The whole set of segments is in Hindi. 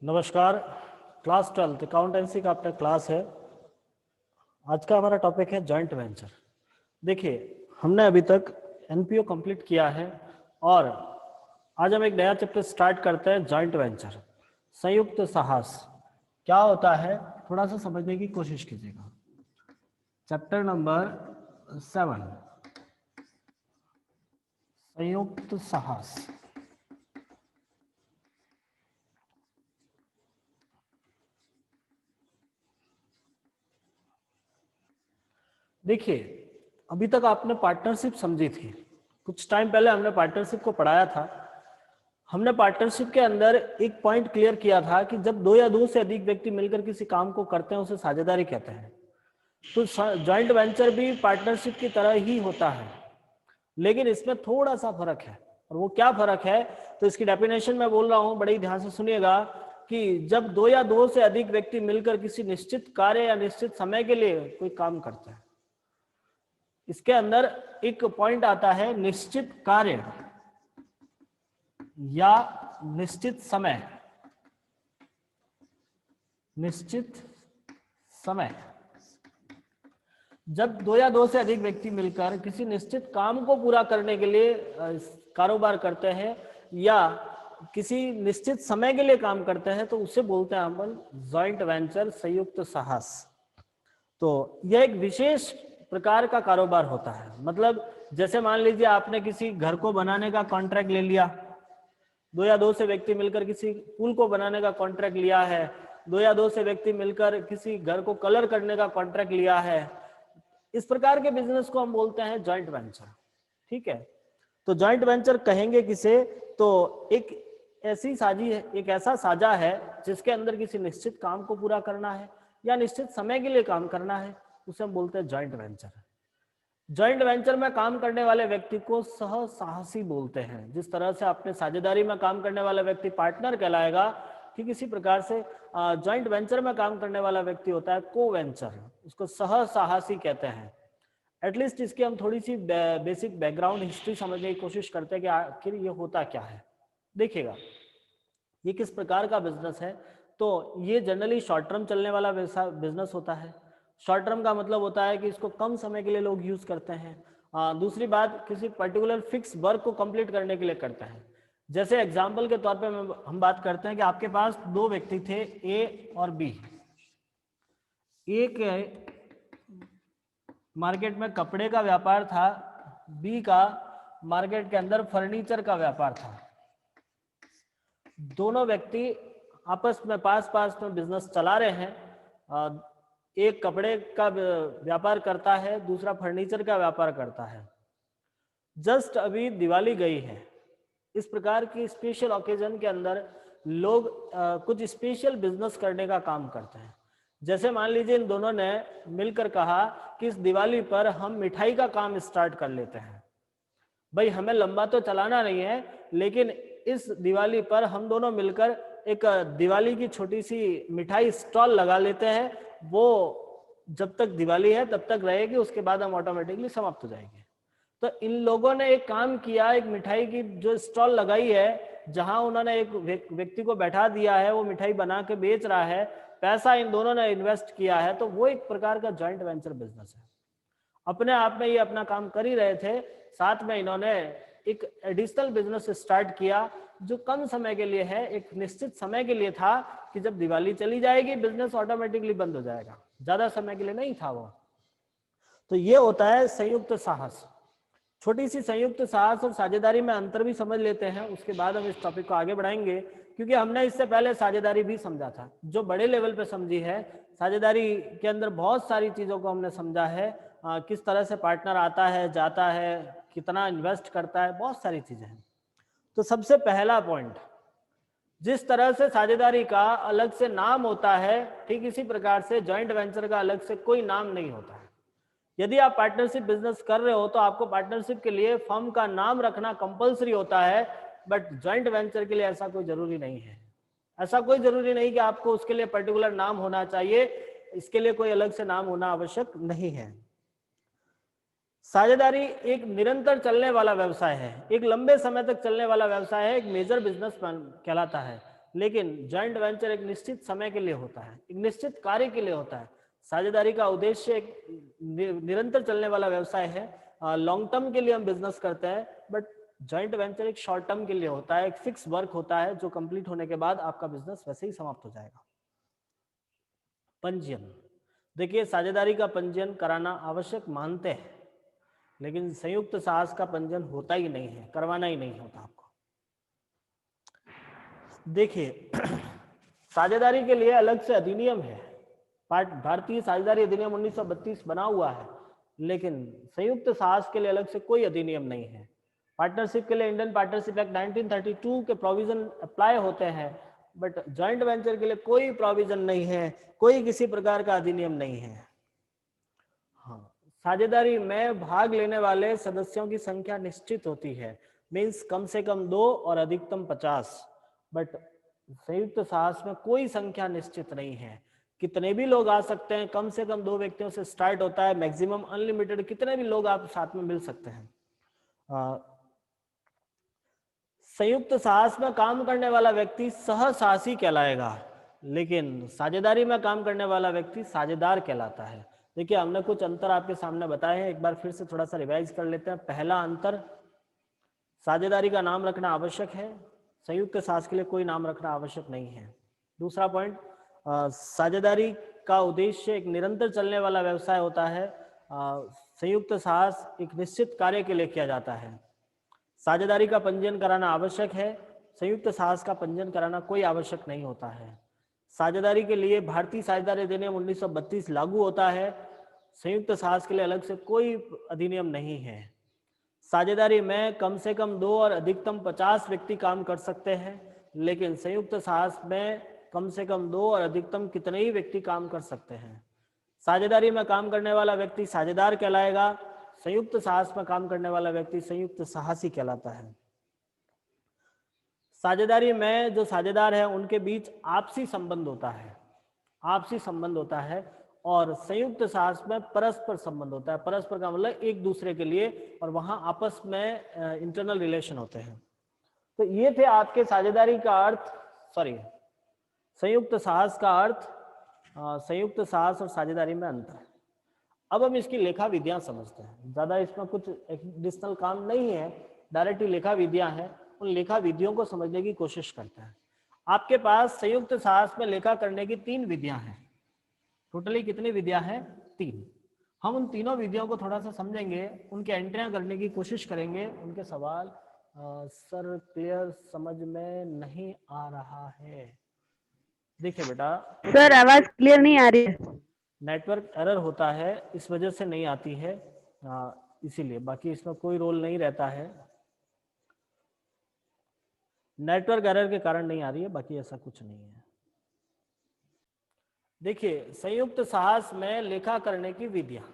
नमस्कार। क्लास 12 अकाउंटेंसी का अपना क्लास है। आज का हमारा टॉपिक है जॉइंट वेंचर। देखिए, हमने अभी तक एनपीओ कंप्लीट किया है और आज हम एक नया चैप्टर स्टार्ट करते हैं, जॉइंट वेंचर, संयुक्त साहस। क्या होता है थोड़ा सा समझने की कोशिश कीजिएगा। चैप्टर नंबर 7, संयुक्त साहस। देखिए, अभी तक आपने पार्टनरशिप समझी थी। कुछ टाइम पहले हमने पार्टनरशिप को पढ़ाया था। हमने पार्टनरशिप के अंदर एक पॉइंट क्लियर किया था कि जब दो या दो से अधिक व्यक्ति मिलकर किसी काम को करते हैं उसे साझेदारी कहते हैं। तो जॉइंट वेंचर भी पार्टनरशिप की तरह ही होता है, लेकिन इसमें थोड़ा सा फर्क है। और वो क्या फर्क है, तो इसकी डेफिनेशन मैं बोल रहा हूं, बड़े ध्यान से सुनिएगा कि जब दो या दो से अधिक व्यक्ति मिलकर किसी निश्चित कार्य या निश्चित समय के लिए कोई काम करते हैं, इसके अंदर एक पॉइंट आता है निश्चित कार्य या निश्चित समय। निश्चित समय, जब दो या दो से अधिक व्यक्ति मिलकर किसी निश्चित काम को पूरा करने के लिए कारोबार करते हैं या किसी निश्चित समय के लिए काम करते हैं, तो उसे बोलते हैं हम जॉइंट वेंचर, संयुक्त साहस। तो यह एक विशेष प्रकार का कारोबार होता है। मतलब जैसे मान लीजिए आपने किसी घर को बनाने का कॉन्ट्रैक्ट ले लिया, दो या दो से व्यक्ति मिलकर किसी पुल को बनाने का कॉन्ट्रैक्ट लिया है, दो या दो से व्यक्ति मिलकर किसी घर को कलर करने का कॉन्ट्रैक्ट लिया है। इस प्रकार के बिजनेस को हम बोलते हैं जॉइंट वेंचर। ठीक है, तो जॉइंट वेंचर कहेंगे किसे, तो एक ऐसी साझी है, एक ऐसा साझा है जिसके अंदर किसी निश्चित काम को पूरा करना है या निश्चित समय के लिए काम करना है, उसे हम बोलते हैं जॉइंट वेंचर। जॉइंट वेंचर में काम करने वाले व्यक्ति को सह साहसी बोलते हैं। जिस तरह से अपने साझेदारी में काम करने वाला व्यक्ति पार्टनर कहलाएगा, ठीक इसी प्रकार से जॉइंट वेंचर में काम करने वाला व्यक्ति होता है को वेंचर, उसको सह साहसी कहते हैं। एटलीस्ट इसकी हम थोड़ी सी बेसिक बैकग्राउंड हिस्ट्री समझने की कोशिश करते हैं कि आखिर ये होता क्या है। देखिएगा, ये किस प्रकार का बिजनेस है। तो ये जनरली शॉर्ट टर्म चलने वाला बिजनेस होता है। शॉर्ट टर्म का मतलब होता है कि इसको कम समय के लिए लोग यूज करते हैं। दूसरी बात, किसी पर्टिकुलर फिक्स वर्क को कंप्लीट करने के लिए करते हैं। जैसे एग्जाम्पल के तौर पे हम बात करते हैं कि आपके पास दो व्यक्ति थे, ए और बी। ए के मार्केट में कपड़े का व्यापार था, बी का मार्केट के अंदर फर्नीचर का व्यापार था। दोनों व्यक्ति आपस में पास पास में बिजनेस चला रहे हैं। एक कपड़े का व्यापार करता है, दूसरा फर्नीचर का व्यापार करता है। जस्ट अभी दिवाली गई है। इस प्रकार की स्पेशल ओकेजन के अंदर लोग कुछ स्पेशल बिजनेस करने का काम करते हैं। जैसे मान लीजिए इन दोनों ने मिलकर कहा कि इस दिवाली पर हम मिठाई का काम स्टार्ट कर लेते हैं। भाई, हमें लंबा तो चलाना नहीं है, लेकिन इस दिवाली पर हम दोनों मिलकर एक दिवाली की छोटी सी मिठाई स्टॉल लगा लेते हैं। वो जब तक दिवाली है तब तक रहेगी, उसके बाद हम ऑटोमेटिकली समाप्त हो जाएंगे। तो इन लोगों ने एक काम किया, एक मिठाई की जो स्टॉल लगाई है, जहां उन्होंने एक व्यक्ति को बैठा दिया है, वो मिठाई बना के बेच रहा है, पैसा इन दोनों ने इन्वेस्ट किया है। तो वो एक प्रकार का जॉइंट वेंचर बिजनेस है। अपने आप में ये अपना काम कर ही रहे थे, साथ में इन्होंने एक एडिशनल बिजनेस स्टार्ट किया जो कम समय के लिए है, एक निश्चित समय के लिए था कि जब दिवाली चली जाएगी बिजनेस ऑटोमेटिकली बंद हो जाएगा, ज्यादा समय के लिए नहीं था वो। तो ये होता है संयुक्त साहस। छोटी सी संयुक्त साहस और साझेदारी में अंतर भी समझ लेते हैं, उसके बाद हम इस टॉपिक को आगे बढ़ाएंगे, क्योंकि हमने इससे पहले साझेदारी भी समझा था, जो बड़े लेवल पे समझी है। साझेदारी के अंदर बहुत सारी चीजों को हमने समझा है, किस तरह से पार्टनर आता है, जाता है, कितना इन्वेस्ट करता है, बहुत सारी चीजें हैं। तो सबसे पहला पॉइंट, जिस तरह से साझेदारी का अलग से नाम होता है, ठीक इसी प्रकार से जॉइंट वेंचर का अलग से कोई नाम नहीं होता है। यदि आप पार्टनरशिप बिजनेस कर रहे हो तो आपको पार्टनरशिप के लिए फर्म का नाम रखना कंपलसरी होता है, बट जॉइंट वेंचर के लिए ऐसा कोई जरूरी नहीं है। ऐसा कोई जरूरी नहीं कि आपको उसके लिए पर्टिकुलर नाम होना चाहिए, इसके लिए कोई अलग से नाम होना आवश्यक नहीं है। साझेदारी एक निरंतर चलने वाला व्यवसाय है, एक लंबे समय तक चलने वाला व्यवसाय है, एक मेजर बिजनेस कहलाता है। लेकिन जॉइंट वेंचर एक निश्चित समय के लिए होता है, एक निश्चित कार्य के लिए होता है। साझेदारी का उद्देश्य एक निरंतर चलने वाला व्यवसाय है, लॉन्ग टर्म के लिए हम बिजनेस करते हैं, बट जॉइंट वेंचर एक शॉर्ट टर्म के लिए होता है, एक फिक्स वर्क होता है जो कंप्लीट होने के बाद आपका बिजनेस वैसे ही समाप्त हो जाएगा। पंजीयन, देखिए साझेदारी का पंजीयन कराना आवश्यक मानते हैं, लेकिन संयुक्त साहस का पंजीयन होता ही नहीं है, करवाना ही नहीं होता आपको। देखिए साझेदारी के लिए अलग से अधिनियम है, भारतीय साझेदारी अधिनियम 1932 बना हुआ है, लेकिन संयुक्त साहस के लिए अलग से कोई अधिनियम नहीं है। पार्टनरशिप के लिए इंडियन पार्टनरशिप एक्ट 1932 के प्रोविजन अप्लाई होते हैं, बट जॉइंट वेंचर के लिए कोई प्रोविजन नहीं है, कोई किसी प्रकार का अधिनियम नहीं है। हाँ, साझेदारी में भाग लेने वाले सदस्यों की संख्या निश्चित होती है, मीन्स कम से कम 2 और अधिकतम 50, बट संयुक्त साहस में कोई संख्या निश्चित नहीं है, कितने भी लोग आ सकते हैं, कम से कम 2 व्यक्तियों से स्टार्ट होता है, मैक्सिमम अनलिमिटेड कितने भी लोग आप साथ में मिल सकते हैं। संयुक्त साहस में काम करने वाला व्यक्ति सहसाहसी कहलाएगा, लेकिन साझेदारी में काम करने वाला व्यक्ति साझेदार कहलाता है। देखिए हमने कुछ अंतर आपके सामने बताए हैं, एक बार फिर से थोड़ा सा रिवाइज कर लेते हैं। पहला अंतर, साझेदारी का नाम रखना आवश्यक है, संयुक्त साहस के लिए कोई नाम रखना आवश्यक नहीं है। दूसरा पॉइंट, साझेदारी का उद्देश्य एक निरंतर चलने वाला व्यवसाय होता है, संयुक्त साहस एक निश्चित कार्य के लिए किया जाता है। साझेदारी का पंजीयन कराना आवश्यक है, संयुक्त साहस का पंजीयन कराना कोई आवश्यक नहीं होता है। साझेदारी के लिए भारतीय साझेदारी अधिनियम 1932 लागू होता है, संयुक्त साहस के लिए अलग से कोई अधिनियम नहीं है। साझेदारी में कम से कम 2 और अधिकतम 50 व्यक्ति काम कर सकते हैं, लेकिन संयुक्त साहस में कम से कम 2 और अधिकतम कितने ही व्यक्ति काम कर सकते हैं। साझेदारी में काम करने वाला व्यक्ति साझेदार कहलाएगा, संयुक्त साहस में काम करने वाला व्यक्ति संयुक्त साहसी कहलाता है। साझेदारी में जो साझेदार है उनके बीच आपसी संबंध होता है, आपसी संबंध होता है, और संयुक्त साहस में परस्पर संबंध होता है। परस्पर का मतलब एक दूसरे के लिए, और वहां आपस में इंटरनल रिलेशन होते हैं। तो ये थे आपके साझेदारी का अर्थ, संयुक्त साहस का अर्थ, संयुक्त साहस और साझेदारी में अंतर। अब हम इसकी लेखा विधियां समझते हैं। ज्यादा इसमें कुछ एडिशनल काम नहीं है, डायरेक्टली लेखा विधियां हैं, उन लेखा विधियों को समझने की कोशिश करते हैं। आपके पास संयुक्त साहस में लेखा करने की 3 विधियां हैं। टोटली कितनी विधियां हैं? 3। हम उन तीनों विधियों को थोड़ा सा समझेंगे, उनके एंट्रियां करने की कोशिश करेंगे। उनके सवाल सर क्लियर समझ में नहीं आ रहा है। देखिए बेटा, सर आवाज क्लियर नहीं आ रही है। नेटवर्क एरर होता है, इस वजह से नहीं आती है, इसीलिए, बाकी इसमें कोई रोल नहीं रहता है। नेटवर्क एरर के कारण नहीं आ रही है, बाकी ऐसा कुछ नहीं है। देखिए संयुक्त साहस में लेखा करने की विधियां,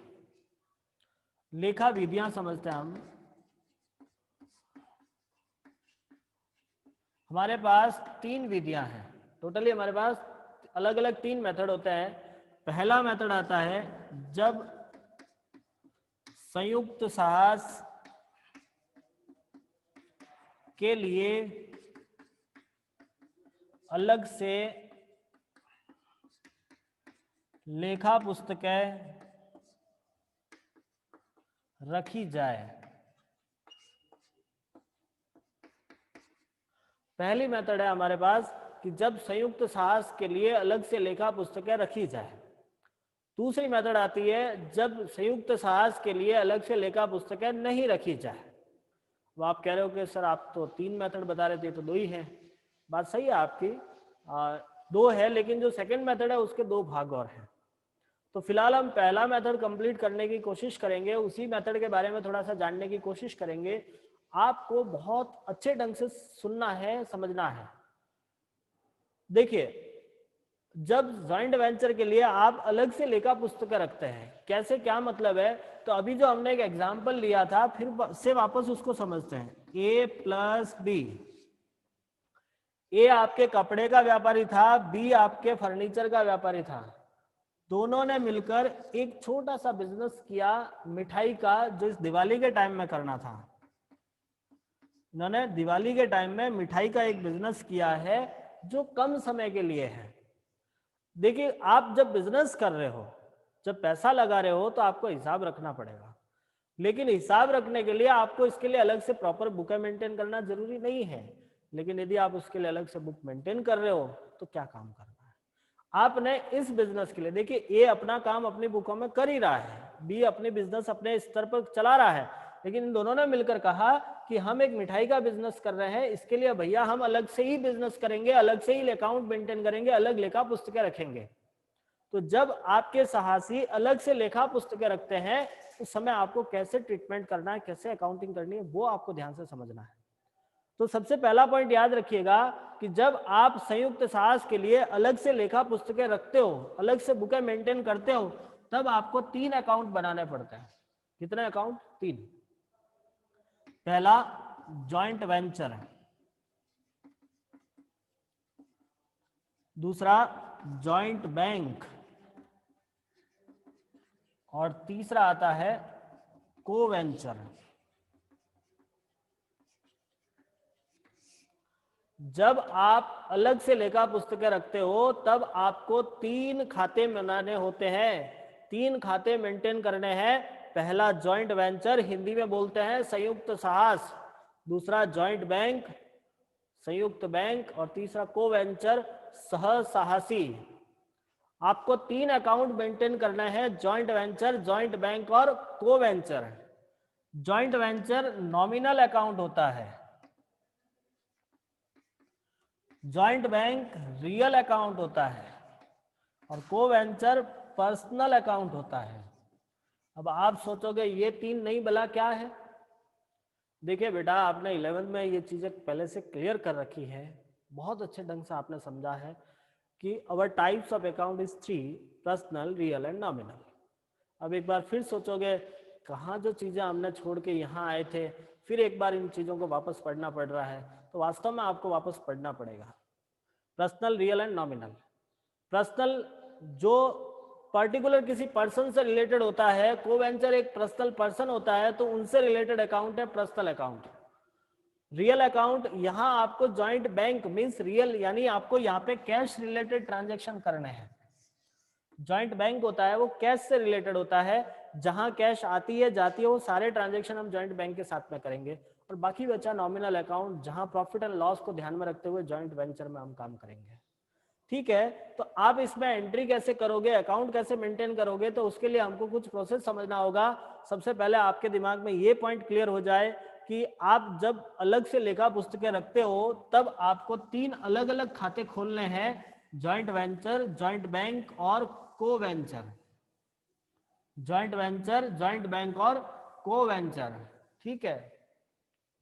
लेखा विधियां समझते हैं हम। हमारे पास 3 विधियां हैं, टोटली हमारे पास अलग अलग 3 मेथड होते हैं। पहला मेथड आता है जब संयुक्त साहस के लिए अलग से लेखा पुस्तकें रखी जाए। पहली मेथड है हमारे पास कि जब संयुक्त साहस के लिए अलग से लेखा पुस्तकें रखी जाए। दूसरी मेथड आती है जब संयुक्त साहस के लिए अलग से लेखा पुस्तकें नहीं रखी जाए। वो आप कह रहे हो कि सर आप तो 3 मेथड बता रहे थे, तो 2 ही है। बात सही है आपकी, 2 है, लेकिन जो सेकंड मेथड है उसके 2 भाग और हैं। तो फिलहाल हम पहला मेथड कंप्लीट करने की कोशिश करेंगे, उसी मेथड के बारे में थोड़ा सा जानने की कोशिश करेंगे। आपको बहुत अच्छे ढंग से सुनना है, समझना है। देखिए जब जॉइंट वेंचर के लिए आप अलग से लेखा पुस्तकें रखते हैं, कैसे, क्या मतलब है, तो अभी जो हमने एक एग्जांपल लिया था फिर से वापस उसको समझते हैं। A प्लस बी, ए आपके कपड़े का व्यापारी था, बी आपके फर्नीचर का व्यापारी था। दोनों ने मिलकर एक छोटा सा बिजनेस किया मिठाई का, जो इस दिवाली के टाइम में करना था। इन्होंने दिवाली के टाइम में मिठाई का एक बिजनेस किया है, जो कम समय के लिए है। देखिए, आप जब बिजनेस कर रहे हो, जब पैसा लगा रहे हो, तो आपको हिसाब रखना पड़ेगा, लेकिन हिसाब रखने के लिए आपको इसके लिए अलग से प्रॉपर बुक मेंटेन करना जरूरी नहीं है। लेकिन यदि आप उसके लिए अलग से बुक मेंटेन कर रहे हो तो क्या काम करना है आपने इस बिजनेस के लिए। देखिए, ए अपना काम अपनी बुकों में कर ही रहा है, बी अपनी बिजनेस अपने स्तर पर चला रहा है, लेकिन इन दोनों ने मिलकर कहा कि हम एक मिठाई का बिजनेस कर रहे हैं, इसके लिए भैया हम अलग से ही बिजनेस करेंगे, अलग से ही अकाउंट मेंटेन करेंगे, अलग लेखा पुस्तकें रखेंगे। तो जब आपके साहसी अलग से लेखा पुस्तकें रखते हैं, उस समय आपको कैसे ट्रीटमेंट करना है, कैसे अकाउंटिंग करनी है, वो आपको ध्यान से समझना है। तो सबसे पहला पॉइंट याद रखिएगा कि जब आप संयुक्त साहस के लिए अलग से लेखा पुस्तकें रखते हो, अलग से बुकें मेंटेन करते हो, तब आपको 3 अकाउंट बनाने पड़ते हैं। कितने अकाउंट? 3। पहला जॉइंट वेंचर है, दूसरा जॉइंट बैंक, और तीसरा आता है को वेंचर। जब आप अलग से लेखा पुस्तकें रखते हो तब आपको 3 खाते बनाने होते हैं, 3 खाते मेंटेन करने हैं। पहला जॉइंट वेंचर, हिंदी में बोलते हैं संयुक्त साहस, दूसरा जॉइंट बैंक, संयुक्त बैंक, और तीसरा को वेंचर, सह साहसी। आपको 3 अकाउंट मेंटेन करना है, जॉइंट वेंचर, जॉइंट बैंक और को venture. Joint venture nominal account होता है, जॉइंट बैंक रियल अकाउंट होता है, और को वेंचर पर्सनल अकाउंट होता है। अब आप सोचोगे ये 3 नहीं भला क्या है? देखिए बेटा, आपने 11th में ये चीजें पहले से क्लियर कर रखी है, बहुत अच्छे ढंग से आपने समझा है कि our types of account is 3, personal, real and nominal. अब एक बार फिर सोचोगे कहाँ जो चीजें हमने छोड़ के यहाँ आए थे, फिर एक बार इन चीजों को वापस पढ़ना पड़ रहा है, तो वास्तव में आपको वापस पढ़ना पड़ेगा। Personal, real and nominal. Personal जो पर्टिकुलर किसी पर्सन से रिलेटेड होता है, को वेंचर एक पर्सनल पर्सन होता है, तो उनसे रिलेटेड अकाउंट है पर्सनल अकाउंट। रियल अकाउंट, यहाँ आपको जॉइंट बैंक मींस रियल, यानी आपको यहाँ पे कैश रिलेटेड ट्रांजैक्शन करने हैं। जॉइंट बैंक होता है वो कैश से रिलेटेड होता है, जहां कैश आती है जाती है वो सारे ट्रांजैक्शन हम जॉइंट बैंक के साथ में करेंगे। और बाकी बचा नॉमिनल अकाउंट, जहां प्रॉफिट एंड लॉस को ध्यान में रखते हुए जॉइंट वेंचर में हम काम करेंगे। ठीक है, तो आप इसमें एंट्री कैसे करोगे, अकाउंट कैसे मेंटेन करोगे, तो उसके लिए हमको कुछ प्रोसेस समझना होगा। सबसे पहले आपके दिमाग में ये पॉइंट क्लियर हो जाए कि आप जब अलग से लेखा पुस्तकें रखते हो तब आपको 3 अलग अलग खाते खोलने हैं, जॉइंट वेंचर, जॉइंट बैंक और को venture. Joint venture, joint bank और को वेंचर। ठीक है,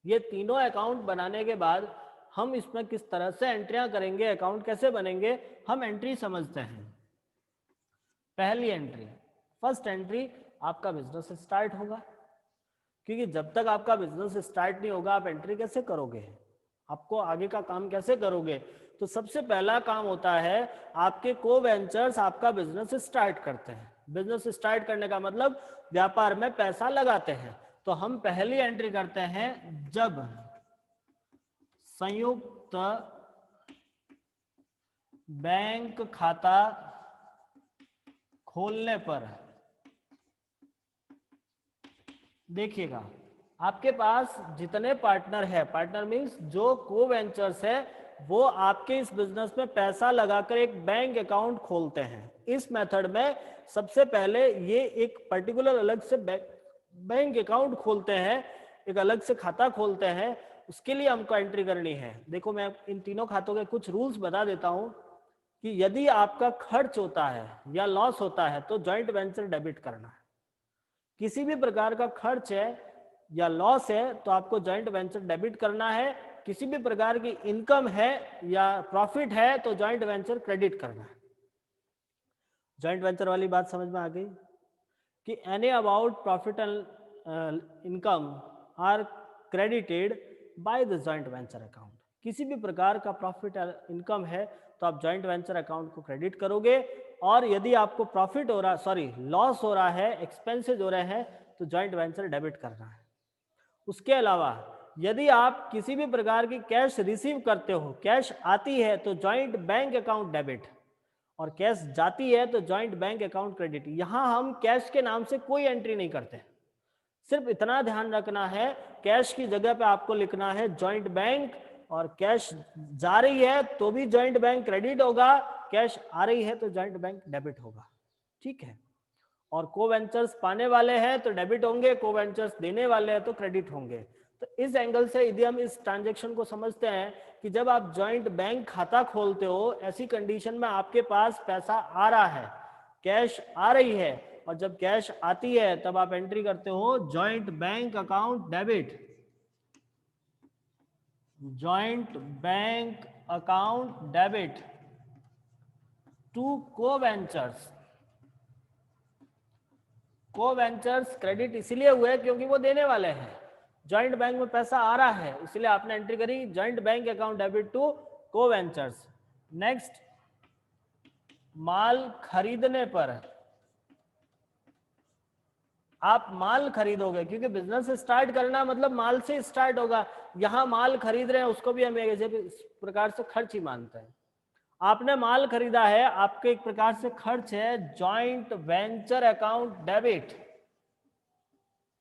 ये तीनों अकाउंट बनाने के बाद हम इसमें किस तरह से एंट्रियां करेंगे, अकाउंट कैसे बनेंगे, हम एंट्री समझते हैं। पहली एंट्री, फर्स्ट एंट्री, आपका बिजनेस स्टार्ट होगा, क्योंकि जब तक आपका बिजनेस स्टार्ट नहीं होगा आप एंट्री कैसे करोगे, आपको आगे का काम कैसे करोगे। तो सबसे पहला काम होता है, आपके को वेंचर्स आपका बिजनेस स्टार्ट करते हैं। बिजनेस स्टार्ट करने का मतलब व्यापार में पैसा लगाते हैं। तो हम पहली एंट्री करते हैं, जब संयुक्त बैंक खाता खोलने पर, देखिएगा आपके पास जितने पार्टनर है, पार्टनर मीन्स जो को वेंचर्स है, वो आपके इस बिजनेस में पैसा लगाकर एक बैंक अकाउंट खोलते हैं। इस मेथड में सबसे पहले ये एक पर्टिकुलर अलग से बैंक अकाउंट खोलते हैं, एक अलग से खाता खोलते हैं। उसके लिए हमको एंट्री करनी है। देखो, मैं इन तीनों खातों के कुछ रूल्स बता देता हूं कि यदि आपका खर्च होता है या लॉस होता है तो जॉइंट वेंचर डेबिट करना है। किसी भी प्रकार का खर्च है या लॉस है तो आपको जॉइंट वेंचर डेबिट करना है। किसी भी प्रकार की इनकम है या प्रॉफिट है तो जॉइंट वेंचर क्रेडिट करना है। जॉइंट वेंचर वाली बात समझ में आ गई कि any about profit and income are credited by the joint venture account. किसी भी प्रकार का प्रॉफिट इनकम है तो आप जॉइंट वेंचर अकाउंट को क्रेडिट करोगे, और यदि आपको प्रॉफिट हो रहा लॉस हो रहा है, एक्सपेंसेस हो रहे हैं, तो जॉइंट वेंचर डेबिट करना है। उसके अलावा यदि आप किसी भी प्रकार की कैश रिसीव करते हो, कैश आती है तो जॉइंट बैंक अकाउंट डेबिट, और कैश जाती है तो जॉइंट बैंक अकाउंट क्रेडिट। यहां हम कैश के नाम से कोई एंट्री नहीं करते, सिर्फ इतना ध्यान रखना है कैश की जगह पे आपको लिखना है जॉइंट बैंक, और कैश जा रही है तो भी जॉइंट बैंक क्रेडिट होगा, कैश आ रही है तो जॉइंट बैंक डेबिट होगा। ठीक है, और को वेंचर्स पाने वाले हैं तो डेबिट होंगे, को वेंचर्स देने वाले हैं तो क्रेडिट होंगे। तो इस एंगल से यदि हम इस ट्रांजेक्शन को समझते हैं कि जब आप जॉइंट बैंक खाता खोलते हो, ऐसी कंडीशन में आपके पास पैसा आ रहा है, कैश आ रही है, और जब कैश आती है तब आप एंट्री करते हो joint bank account debit, joint bank account debit to co ventures. Co ventures credit इसलिए हुए क्योंकि वो देने वाले हैं, जॉइंट बैंक में पैसा आ रहा है, इसलिए आपने एंट्री करी joint bank account debit to co ventures. Next, माल खरीदने पर आप माल खरीदोगे, क्योंकि बिजनेस स्टार्ट करना मतलब माल से स्टार्ट होगा। यहां माल खरीद रहे हैं उसको भी हम इस प्रकार से खर्च ही मानते हैं। आपने माल खरीदा है, आपके एक प्रकार से खर्च है, joint venture account debit,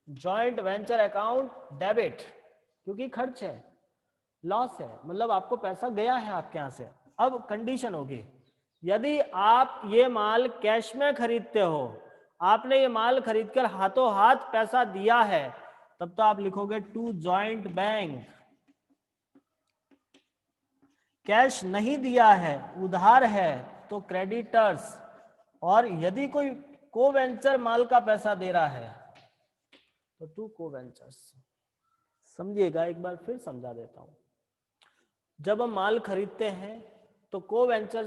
joint venture account debit, क्योंकि खर्च है, लॉस है, मतलब आपको पैसा गया है आपके यहां से। अब कंडीशन होगी, यदि आप ये माल कैश में खरीदते हो, आपने ये माल खरीदकर हाथों हाथ पैसा दिया है, तब तो आप लिखोगे टू जॉइंट बैंक। कैश नहीं दिया है, उधार है, तो क्रेडिटर्स। और यदि कोई को वेंचर माल का पैसा दे रहा है तो टू को वेंचर्स। समझिएगा, एक बार फिर समझा देता हूं। जब हम माल खरीदते हैं तो को venture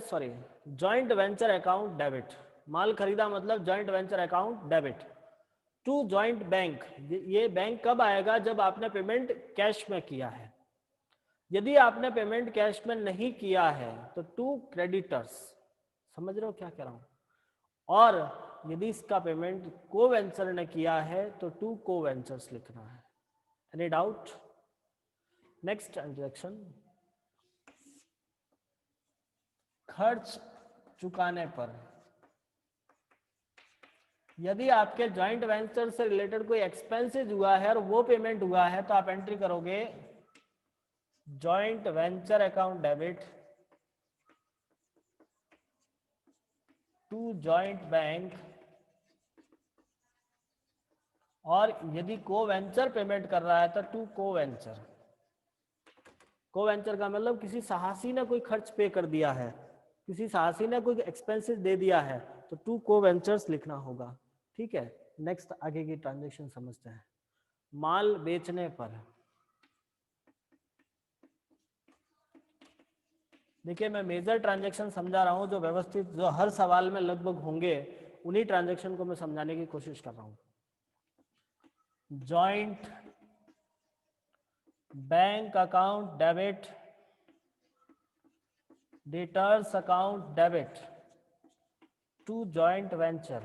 joint venture account debit, माल खरीदा मतलब joint venture account debit to joint bank. ये बैंक कब आएगा? जब आपने पेमेंट कैश में किया है। यदि आपने पेमेंट कैश में नहीं किया है तो टू क्रेडिटर्स। समझ रहे हो क्या कह रहा हूं? और यदि इसका पेमेंट को वेंचर ने किया है तो टू को वेंचर्स लिखना है। Any doubt? नेक्स्ट ट्रांजैक्शन, खर्च चुकाने पर। यदि आपके जॉइंट वेंचर से रिलेटेड कोई एक्सपेंसेस हुआ है और वो पेमेंट हुआ है तो आप एंट्री करोगे joint venture account debit to joint bank. और यदि को वेंचर पेमेंट कर रहा है तो टू को वेंचर। को वेंचर का मतलब किसी साहसी ने कोई खर्च पे कर दिया है, किसी साहसी ने कोई एक्सपेंसेस दे दिया है, तो टू को वेंचर्स लिखना होगा। ठीक है, नेक्स्ट आगे की ट्रांजैक्शन समझते हैं। माल बेचने पर। देखिए, मैं मेजर ट्रांजैक्शन समझा रहा हूं, जो व्यवस्थित, जो हर सवाल में लगभग होंगे, उन्हीं ट्रांजैक्शन को मैं समझाने की कोशिश कर रहा हूं। Joint bank account debit, debtors account debit to joint venture.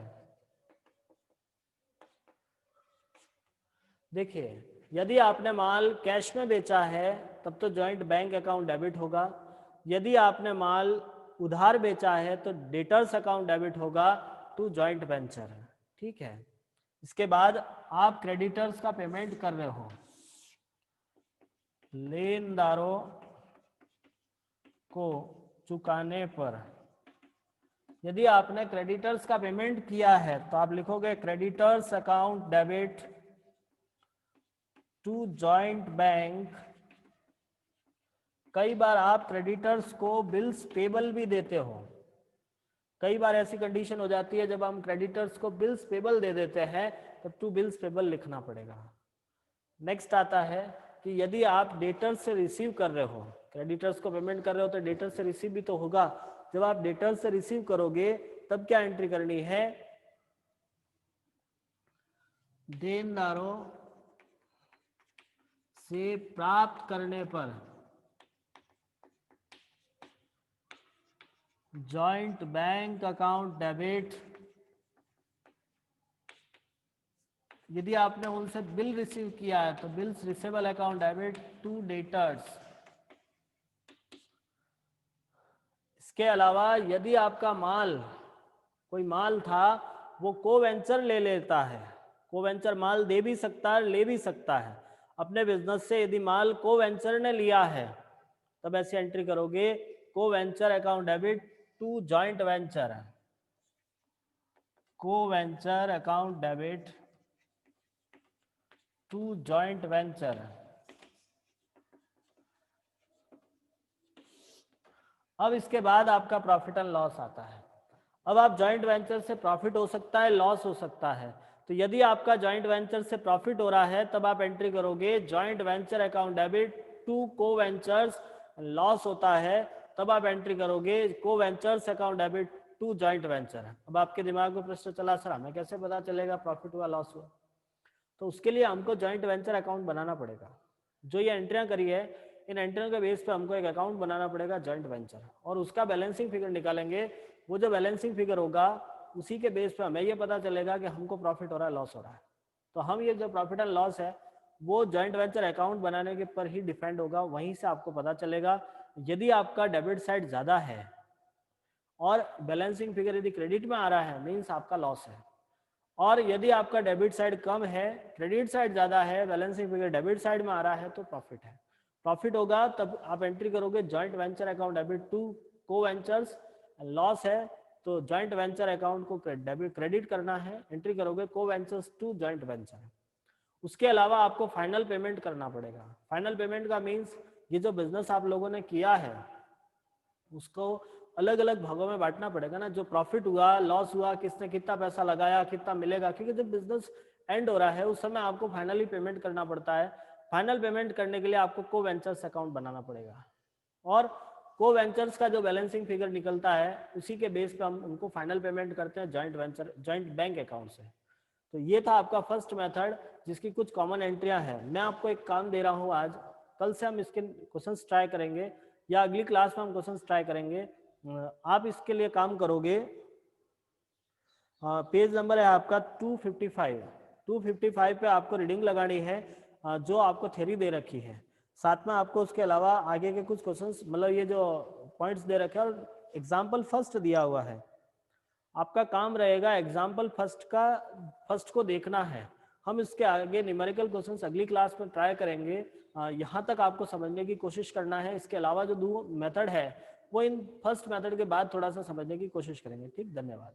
देखिए, यदि आपने माल कैश में बेचा है तब तो जॉइंट बैंक अकाउंट डेबिट होगा। यदि आपने माल उधार बेचा है तो डेटर्स अकाउंट डेबिट होगा टू जॉइंट वेंचर। ठीक है, इसके बाद आप क्रेडिटर्स का पेमेंट कर रहे हो, लेनदारों को चुकाने पर। यदि आपने क्रेडिटर्स का पेमेंट किया है तो आप लिखोगे creditors account debit to joint bank. कई बार आप क्रेडिटर्स को बिल्स पेबल भी देते हो। कई बार ऐसी कंडीशन हो जाती है जब हम क्रेडिटर्स को बिल्स पेबल दे देते हैं तब टू बिल्स पेबल लिखना पड़ेगा। नेक्स्ट आता है कि यदि आप डेटर्स से रिसीव कर रहे हो, क्रेडिटर्स को पेमेंट कर रहे हो तो डेटर से रिसीव भी तो होगा। जब आप डेटर से रिसीव करोगे तब क्या एंट्री करनी है? देनदारों से प्राप्त करने पर जॉइंट बैंक अकाउंट डेबिट यदि आपने उनसे बिल रिसीव किया है तो bills receivable account debit to debtors. इसके अलावा यदि आपका माल, कोई माल था, वो को वेंचर ले लेता है, को वेंचर माल दे भी सकता है, ले भी सकता है। अपने बिजनेस से यदि माल को वेंचर ने लिया है तब ऐसी एंट्री करोगे, को venture account debit to joint venture, को venture account debit to joint venture. अब इसके बाद आपका प्रॉफिट एंड लॉस आता है। अब आप जॉइंट वेंचर से प्रॉफिट हो सकता है, लॉस हो सकता है। तो यदि आपका जॉइंट वेंचर से प्रॉफिट हो रहा है तब आप एंट्री करोगे joint venture account debit to co ventures. Loss होता है तब आप एंट्री करोगे co ventures account debit to joint venture. अब आपके दिमाग में प्रश्न चला, सर हमें कैसे पता चलेगा प्रॉफिट हुआ लॉस हुआ? तो उसके लिए हमको जॉइंट वेंचर अकाउंट बनाना पड़ेगा। जो ये एंट्रियां करी है, इन एंट्रियों के बेस पे हमको एक अकाउंट बनाना पड़ेगा जॉइंट वेंचर, और उसका बैलेंसिंग फिगर निकालेंगे। वो जो बैलेंसिंग फिगर होगा उसी के बेस पे हमें ये पता चलेगा कि हमको प्रॉफिट हो रहा है, लॉस हो रहा है। तो हम ये जो प्रॉफिट एंड लॉस है वो जॉइंट वेंचर अकाउंट बनाने के पर ही डिपेंड होगा, वहीं से आपको पता चलेगा। यदि आपका डेबिट साइड ज़्यादा है और बैलेंसिंग फिगर यदि क्रेडिट में आ रहा है मीन्स आपका लॉस है, और यदि आपका डेबिट साइड कम है, क्रेडिट साइड ज़्यादा है, बैलेंसिंग फिगर डेबिट साइड में आ रहा है तो प्रॉफिट है। प्रॉफिट होगा तब आप एंट्री करोगे joint venture account debit to co ventures. Loss है तो जॉइंट वेंचर अकाउंट को डेबिट क्रेडिट करना है, एंट्री करोगे co ventures to joint venture. उसके अलावा आपको फाइनल पेमेंट करना पड़ेगा। फाइनल पेमेंट का मीन्स ये जो बिजनेस आप लोगों ने किया है उसको अलग अलग भागों में बांटना पड़ेगा ना। जो प्रॉफिट हुआ, लॉस हुआ, किसने कितना पैसा लगाया, कितना मिलेगा, क्योंकि जब बिजनेस एंड हो रहा है उस समय आपको फाइनली पेमेंट करना पड़ता है। फाइनल पेमेंट करने के लिए आपको को वेंचर्स अकाउंट बनाना पड़ेगा, और को वेंचर्स का जो बैलेंसिंग फिगर निकलता है उसी के बेस पे हम उनको फाइनल पेमेंट करते हैं joint venture, joint bank account से। तो ये था आपका फर्स्ट मेथड जिसकी कुछ कॉमन एंट्रियां हैं। मैं आपको एक काम दे रहा हूँ आज, कल से हम इसके क्वेश्चंस ट्राई करेंगे या अगली क्लास में हम क्वेश्चंस ट्राई करेंगे। आप इसके लिए काम करोगे, पेज नंबर है आपका 255। 255 पे आपको रीडिंग लगानी है जो आपको थ्योरी दे रखी है। साथ में आपको उसके अलावा आगे के कुछ क्वेश्चंस, मतलब ये जो पॉइंट्स दे रखे हैं और एग्जाम्पल फर्स्ट दिया हुआ है। आपका काम रहेगा एग्जाम्पल फर्स्ट को देखना है। हम इसके आगे न्यूमेरिकल क्वेश्चंस अगली क्लास में ट्राई करेंगे। यहाँ तक आपको समझने की कोशिश करना है। इसके अलावा जो दो मेथड है वो इन फर्स्ट मेथड के बाद थोड़ा सा समझने की कोशिश करेंगे। ठीक, धन्यवाद।